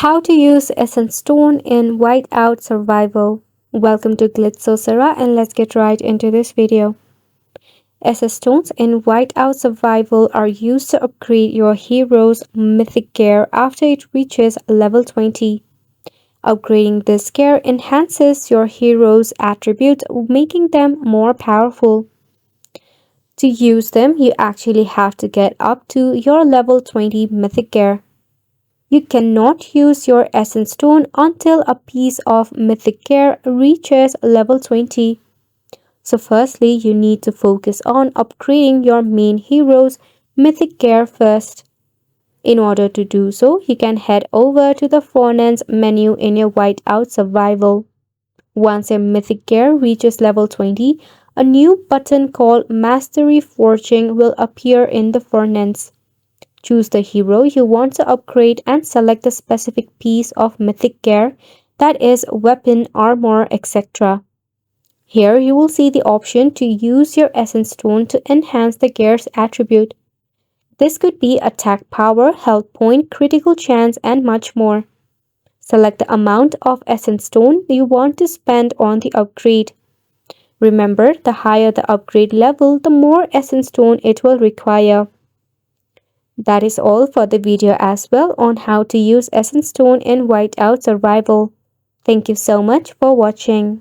How to use Essence Stone in Whiteout Survival. Welcome to Glitz and let's get right into this video. Essence Stones in Whiteout Survival are used to upgrade your hero's mythic gear after it reaches level 20. Upgrading this gear enhances your hero's attributes, making them more powerful. To use them, you actually have to get up to your level 20 mythic gear. You cannot use your Essence Stone until a piece of Mythic Gear reaches level 20. So firstly, you need to focus on upgrading your main hero's Mythic Gear first. In order to do so, you can head over to the Furnace menu in your Whiteout Survival. Once your Mythic Gear reaches level 20, a new button called Mastery Forging will appear in the Furnace. Choose the hero you want to upgrade and select the specific piece of mythic gear, that is, weapon, armor, etc. Here you will see the option to use your Essence Stone to enhance the gear's attribute. This could be attack power, health point, critical chance, and much more. Select the amount of Essence Stone you want to spend on the upgrade. Remember, the higher the upgrade level, the more Essence Stone it will require. That is all for the video as well on how to use Essence Stone in Whiteout Survival. Thank you so much for watching.